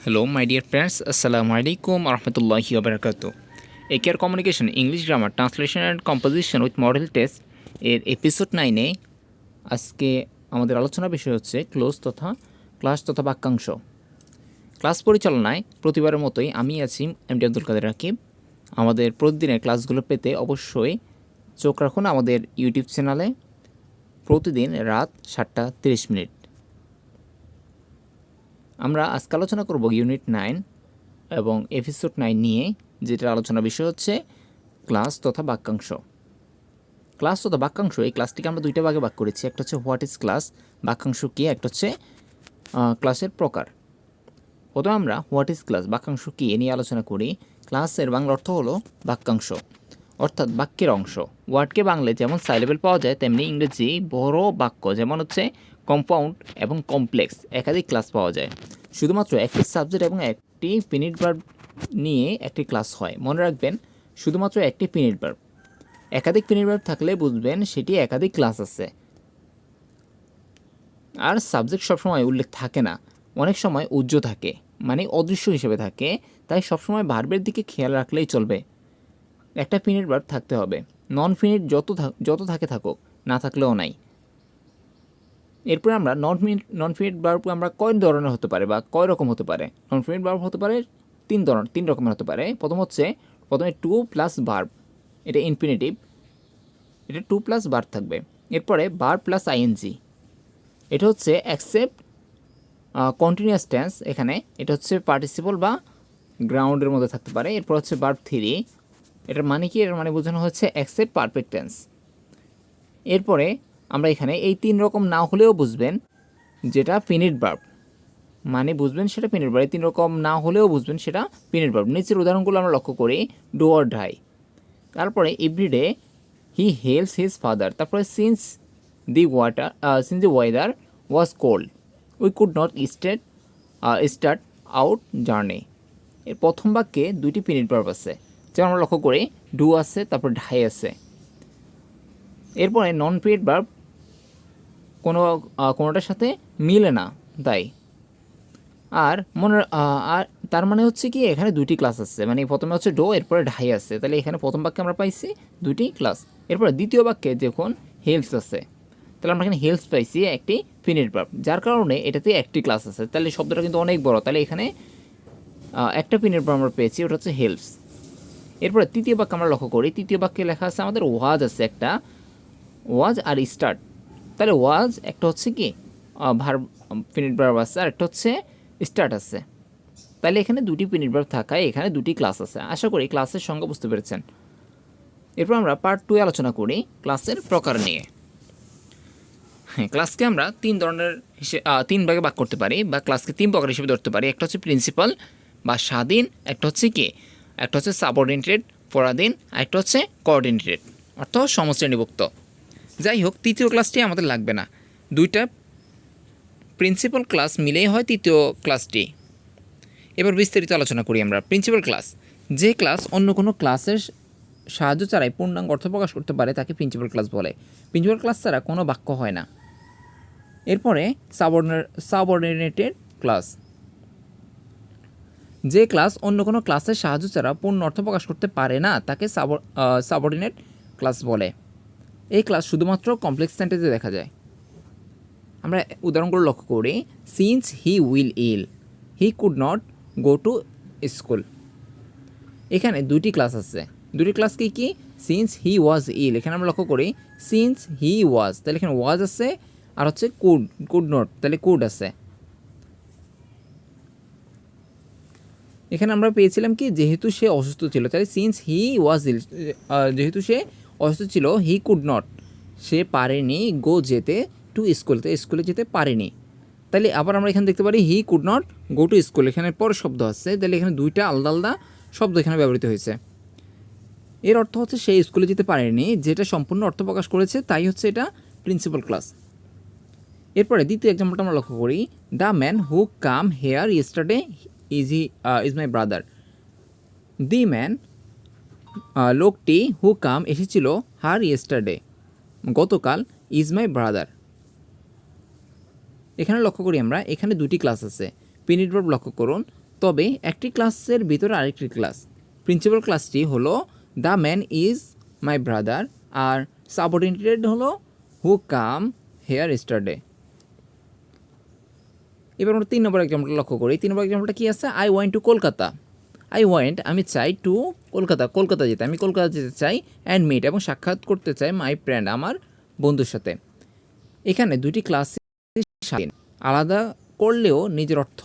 Hello, my dear friends. Assalamu alaikum warahmatullahi wabarakatuh. AKR Communication English Grammar Translation and Composition with Model Test এর episode 9-এ আজকে আমাদের আলোচনার বিষয় হচ্ছে class তথা বাক্যাংশ। ক্লাস পরিচালনায় প্রতিবারের মতোই আমি আছি এমডি আব্দুল কাদের রাকিব। আমাদের প্রতিদিনের ক্লাসগুলো পেতে অবশ্যই চোখ রাখুন আমাদের ইউটিউব চ্যানেলে প্রতিদিন রাত 7:30। আমরা আজকে আলোচনা করব ইউনিট 9 এবং এপিসোড 9 নিয়ে, যেটার আলোচনা বিষয় হচ্ছে ক্লাস তথা বাক্যাংশ। ক্লাস তথা বাক্যাংশ, এই ক্লাসটিকে আমরা দুইটা ভাগে ভাগ করেছি। একটা হচ্ছে হোয়াট ইজ ক্লাস, বাক্যাংশ কী, একটা হচ্ছে ক্লাসের প্রকার। প্রথমে আমরা হোয়াট ইজ ক্লাস, বাক্যাংশ কী এ নিয়ে আলোচনা করি। ক্লাসের বাংলা অর্থ হলো বাক্যাংশ, অর্থাৎ বাক্যের অংশ। ওয়ার্ডকে বাংলায় যেমন সাইলেবল পাওয়া যায়, তেমনি ইংরেজি বড় বাক্য যেমন হচ্ছে কম্পাউন্ড এবং কমপ্লেক্স একাধিক ক্লাস পাওয়া যায়। শুধুমাত্র একটি সাবজেক্ট এবং একটি ফিনিট ভার্ব নিয়ে একটি ক্লাস হয়। মনে রাখবেন, শুধুমাত্র একটি ফিনিট ভার্ব। একাধিক ফিনিট ভার্ব থাকলে বুঝবেন সেটি একাধিক ক্লাস আছে। আর সাবজেক্ট সবসময় উল্লেখ থাকে না, অনেক সময় উজ্জ্ব থাকে, মানে অদৃশ্য হিসেবে থাকে। তাই সবসময় ভার্বের দিকে খেয়াল রাখলেই চলবে। একটা ফিনিট ভার্ব থাকতে হবে। নন ফিনিট যত থাকে থাকুক, না থাকলেও নাই। এরপরে আমরা নন ফিনিট ভার্ব আমরা কয় ধরনের হতে পারে বা কয় রকম হতে পারে। নন ফিনিট ভার্ব হতে পারে তিন রকমের হতে পারে। প্রথমে টু প্লাস ভার্ব, এটা ইনফিনিটিভ, এটা টু প্লাস ভার্ব থাকবে। এরপরে ভার্ব প্লাস আইএনজি, এটা হচ্ছে অ্যাকসেপ্ট কন্টিনিউয়াস টেন্স, এখানে এটা হচ্ছে পার্টিসিপল বা গ্রাউন্ডের মধ্যে থাকতে পারে। এরপর হচ্ছে ভার্ব থ্রি, এটার মানে কি, এটার মানে বোঝানো হচ্ছে অ্যাকসেপ্ট পারফেক্ট টেন্স। এরপরে আমরা এখানে এই তিন রকম না হলেও বুঝবেন যেটা ফিনিট ভার্ব, মানে বুঝবেন সেটা ফিনিট ভার্ব। এই তিন রকম না হলেও বুঝবেন সেটা ফিনিট ভার্ব। নিচের উদাহরণগুলো আমরা লক্ষ্য করি। ডু অর ডাই, তারপরে everyday he helps his father, তারপরে since the weather was cold we could not start out journey. এর প্রথম বাক্যে দুইটি ফিনিট ভার্ব আছে, যেমন আমরা লক্ষ্য করি ডু আছে, তারপর ঢাই আছে। এরপরে নন ফিনিট ভার্ব কোনোটার সাথে মিলে না, তাই। আর তার মানে হচ্ছে কি, এখানে দুইটি ক্লাস আছে, মানে প্রথমে হচ্ছে ডো, এরপরে ঢাই আছে। তাহলে এখানে প্রথম বাক্যে আমরা পাইছি দুইটি ক্লাস। এরপরে দ্বিতীয় বাক্যে যখন হেল্পস আছে, তাহলে আমরা এখানে হেল্পস পাইছি একটি ফিনিট ভার্ব, যার কারণে এটাতে একটি ক্লাস আছে। তাহলে শব্দটা কিন্তু অনেক বড়। তাহলে এখানে একটা ফিনিট ভার্ব আমরা পেয়েছি, ওটা হচ্ছে হেল্পস। এরপরে তৃতীয় বাক্য আমরা লক্ষ্য করি। তৃতীয় বাক্যে লেখা আছে আমাদের ওয়াজ আছে, একটা ওয়াজ আর স্টার্ট। তাহলে ওয়াজ একটা হচ্ছে কি ভার্ব, ফিনিট ভার্ব আছে, আর একটা হচ্ছে স্টার্ট আছে। তাহলে এখানে দুটি ফিনিট ভার্ব থাকায় এখানে দুটি ক্লাস আছে। আশা করি ক্লাসের সংজ্ঞা বুঝতে পেরেছেন। এরপর আমরা পার্ট 2 আলোচনা করি ক্লাসের প্রকার নিয়ে। হ্যাঁ, ক্লাসকে আমরা তিন ভাগে ভাগ করতে পারি, বা ক্লাসকে তিন প্রকার হিসেবে ধরতে পারি। একটা হচ্ছে প্রিন্সিপাল বা স্বাধীন, একটা হচ্ছে সাবঅর্ডিনেটেড পরাধীন, আর একটা হচ্ছে কোঅর্ডিনেটেড অর্থাৎ সমশ্রেণীভুক্ত। যাই হোক, তৃতীয় ক্লাসটি আমাদের লাগবে না। দুইটা প্রিন্সিপাল ক্লাস মিলেই হয় তৃতীয় ক্লাসটি। এবার বিস্তারিত আলোচনা করি আমরা। প্রিন্সিপাল ক্লাস, যে ক্লাস অন্য কোনো ক্লাসের সাহায্য ছাড়াই পূর্ণাঙ্গ অর্থ প্রকাশ করতে পারে তাকে প্রিন্সিপাল ক্লাস বলে। প্রিন্সিপাল ক্লাস ছাড়া কোনো বাক্য হয় না। এরপরে সাবঅর্ডিনেটেড ক্লাস, যে ক্লাস অন্য কোনো ক্লাসের সাহায্য ছাড়া পূর্ণ অর্থ প্রকাশ করতে পারে না তাকে সাবঅর্ডিনেট ক্লাস বলে। এই ক্লাস শুধুমাত্র কমপ্লেক্স সেন্টেন্সে দেখা যায়। আমরা উদাহরণগুলো লক্ষ্য করি। Since he will ill, he could not go to school. এখানে দুইটি ক্লাস আছে। দুটি ক্লাস কি? সিন্স হি ওয়াজ ইল, এখানে আমরা লক্ষ্য করি সিন্স হি ওয়াজ, তাহলে এখানে ওয়াজ আছে, আর হচ্ছে কুড নট, তাহলে কুড আছে। এখানে আমরা পেয়েছিলাম কি, যেহেতু সে অসুস্থ ছিল, তাহলে সিন্স হি ওয়াজ ইল, যেহেতু সে অসুস্থ ছিল, হি কুড নট, সে পারেনি গো যেতে টু স্কুল, তো স্কুলে যেতে পারেনি। তাহলে আবার আমরা এখানে দেখতে পারি হি could not go to school, এখানে পর শব্দ আছে, তাহলে এখানে দুইটা আলাদা আলাদা শব্দ এখানে ব্যবহৃত হয়েছে। এর অর্থ হচ্ছে সে স্কুলে যেতে পারেনি, যেটা সম্পূর্ণ অর্থ প্রকাশ করেছে, তাই হচ্ছে এটা প্রিন্সিপাল ক্লাস। এরপরে দ্বিতীয় এক্সাম্পলটা আমরা লক্ষ্য করি। The man who came here yesterday is my brother. The man, লোকটি হু কাম এসেছিল হার ইয়েস্টারডে গতকাল, ইজ মাই ব্রাদার। এখানে লক্ষ্য করি আমরা, এখানে দুটি ক্লাস আছে। ফিনিট ভার্ব লক্ষ্য করুন, তবে একটি ক্লাসের ভিতরে আরেকটি ক্লাস। প্রিন্সিপাল ক্লাসটি হলো the man is my brother, আর সাবঅর্ডিনেটেড হলো হু কাম হেয়ার স্টারডে। এবার আমরা 3 নম্বর এক্সাম্পলটা লক্ষ্য করি। 3 নম্বর এক্সাম্পলটা কী আছে? I went to Kolkata. I went আমি চাই, টু কলকাতা যেতে, আমি কলকাতা যেতে চাই, অ্যান্ড মিট এবং সাক্ষাৎ করতে চাই, মাই ফ্রেন্ড আমার বন্ধুর সাথে। এখানে দুটি ক্লাস আলাদা করলেও নিজের অর্থ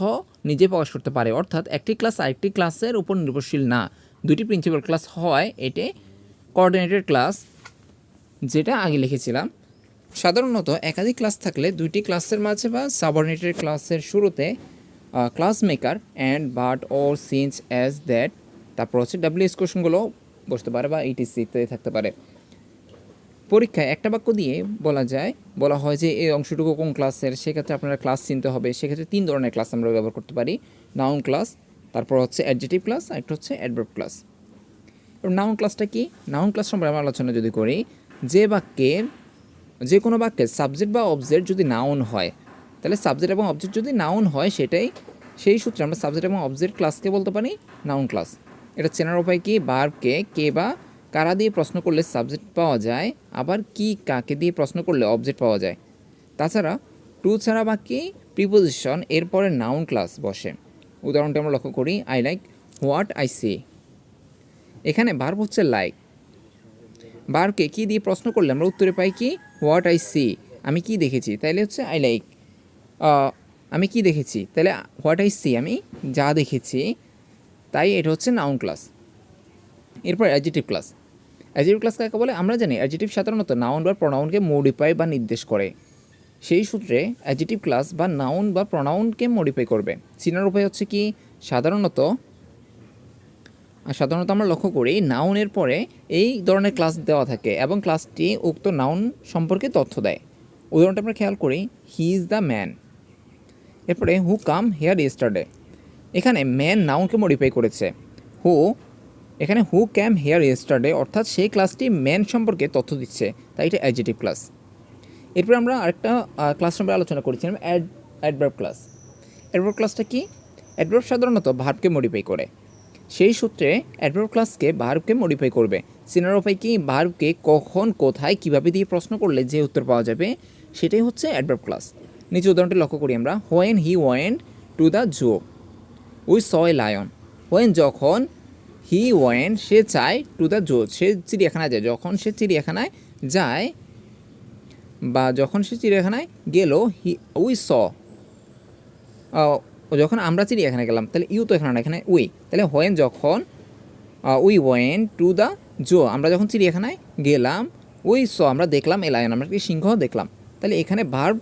নিজে প্রকাশ করতে পারে, অর্থাৎ একটি ক্লাস আরেকটি ক্লাসের উপর নির্ভরশীল না। দুটি প্রিন্সিপাল ক্লাস হয় এটি কোঅর্ডিনেটেড ক্লাস, যেটা আগে লিখেছিলাম। সাধারণত একাধিক ক্লাস থাকলে দুইটি ক্লাসের মাঝে বা সাবঅর্ডিনেটেড ক্লাসের শুরুতে class maker and but or since as that, তারপর হচ্ছে ডাব্লিউএস কোশ্চেনগুলো বসতে পারে বা ইটিসি ইত্যাদি থাকতে পারে। পরীক্ষায় একটা বাক্য দিয়ে বলা হয় যে এই অংশটুকু কোন ক্লাসের, সেক্ষেত্রে আপনারা ক্লাস চিনতে হবে। সেক্ষেত্রে 3 ধরনের ক্লাস আমরা ব্যবহার করতে পারি: নাউন ক্লাস, তারপর হচ্ছে অ্যাডজেক্টিভ ক্লাস, আর একটা হচ্ছে অ্যাডভার্ব ক্লাস। নাউন ক্লাসটা কি? নাউন ক্লাস সম্পর্কে আমরা আলোচনা যদি করি, যে কোনো বাক্যের সাবজেক্ট বা অবজেক্ট যদি নাউন হয়, তাহলে সাবজেক্ট এবং অবজেক্ট যদি নাউন হয় সেই সূত্রে আমরা সাবজেক্ট এবং অবজেক্ট ক্লাসকে বলতে পারি নাউন ক্লাস। এটা চেনার উপায় কি? ভার্বকে কে বা কারা দিয়ে প্রশ্ন করলে সাবজেক্ট পাওয়া যায়, আবার কি কাকে দিয়ে প্রশ্ন করলে অবজেক্ট পাওয়া যায়। তাছাড়া টু ছাড়া বাকি প্রিপোজিশন এরপরে নাউন ক্লাস বসে। উদাহরণটা আমরা লক্ষ্য করি, I like what I see. এখানে ভার্ব হচ্ছে লাইক। ভার্বকে কি দিয়ে প্রশ্ন করলে আমরা উত্তরে পাই কি? হোয়াট আই সি, আমি কি দেখেছি, তাইলে হচ্ছে আই লাইক। আমি কি দেখেছি, তাহলে হোয়াট আই সি, আমি যা দেখেছি, তাই এটা হচ্ছে নাউন ক্লাস। এরপর অ্যাডজেক্টিভ ক্লাস। অ্যাডজেক্টিভ ক্লাস কাকে বলে? আমরা জানি অ্যাডজেক্টিভ সাধারণত নাউন বা প্রনাউনকে মডিফাই বা নির্দেশ করে। সেই সূত্রে অ্যাডজেক্টিভ ক্লাস বা নাউন বা প্রনাউনকে মডিফাই করবে। চিনার উপায় হচ্ছে কি? সাধারণত আমরা লক্ষ্য করি নাউনের পরে এই ধরনের ক্লাস দেওয়া থাকে এবং ক্লাসটি উক্ত নাউন সম্পর্কে তথ্য দেয়। উদাহরণটা আমরা খেয়াল করি, হি ইজ দ্য ম্যান। এরপরে হু কাম হেয়ার ইয়েস্টারডে। এখানে ম্যান নাউনকে মডিফাই করেছে। এখানে হু ক্যাম হেয়ার ইয়েস্টারডে, অর্থাৎ সেই ক্লাসটি ম্যান সম্পর্কে তথ্য দিচ্ছে, তাই এটা অ্যাডজেক্টিভ ক্লাস। এরপর আমরা আরেকটা ক্লাস সম্পর্কে আলোচনা করেছিলাম, অ্যাডভার্ব ক্লাস। অ্যাডভার্ব ক্লাসটা কি? অ্যাডভার্ব সাধারণত ভার্বকে মডিফাই করে। সেই সূত্রে অ্যাডভার্ব ক্লাসকে ভার্বকে মডিফাই করবে। চেনার উপায় কি? ভার্বকে কখন, কোথায়, কিভাবে দিয়ে প্রশ্ন করলে যে উত্তর পাওয়া যাবে, সেটাই হচ্ছে অ্যাডভার্ব ক্লাস। নিচে উদাহরণটি লক্ষ্য করি আমরা, when he went to the zoo we saw a lion. When যখন, হি ওয়েন্ট সে চায়, টু দ্য জু সে চিড়িয়াখানায় যায়, যখন সে চিড়িয়াখানায় যায় বা যখন সে চিড়িয়াখানায় গেল, উই স যখন আমরা চিড়িয়াখানায় গেলাম, তাহলে ইউ তো এখানে না, এখানে উই। তাহলে হোয়েন যখন, we went to the zoo আমরা যখন চিড়িয়াখানায় গেলাম, উই স আমরা দেখলাম এ লায়ন, আমরা কি সিংহ দেখলাম। তাহলে এখানে ভার্ব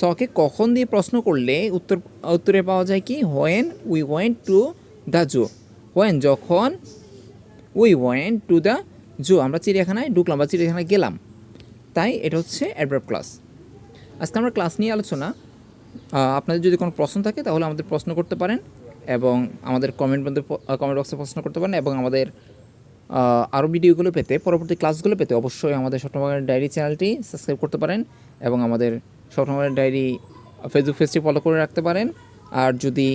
সকে কখন দিয়ে প্রশ্ন করলে উত্তরে পাওয়া যায় কি? When we went to the zoo. When যখন, we went to the zoo আমরা চিড়িয়াখানায় ঢুকলাম বা চিড়িয়াখানায় গেলাম, তাই এটা হচ্ছে অ্যাডভার্ব ক্লাস। আজকে আমরা ক্লাস নিয়ে আলোচনা। আপনাদের যদি কোনো প্রশ্ন থাকে তাহলে আমাদের প্রশ্ন করতে পারেন এবং আমাদের কমেন্ট বক্সে প্রশ্ন করতে পারেন, এবং আমাদের আরও ভিডিওগুলো পেতে, পরবর্তী ক্লাসগুলো পেতে অবশ্যই আমাদের স্বপ্নবাগানের ডায়েরি চ্যানেলটি সাবস্ক্রাইব করতে পারেন এবং আমাদের স্বপ্নবাগানের ডায়েরি ফেসবুক পেজটি ফলো করে রাখতে পারেন। আর যদি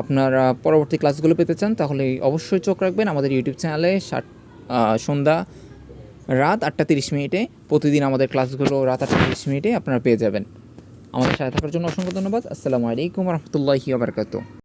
আপনারা পরবর্তী ক্লাসগুলো পেতে চান তাহলে অবশ্যই চোখ রাখবেন আমাদের ইউটিউব চ্যানেলে। সন্ধ্যা রাত 8:30 প্রতিদিন আমাদের ক্লাসগুলো রাত 8:30 আপনারা পেয়ে যাবেন। আমাদের সাথে থাকার জন্য অসংখ্য ধন্যবাদ। আসসালামু আলাইকুম রহমতুল্লাহি ওয়া বারাকাতুহু।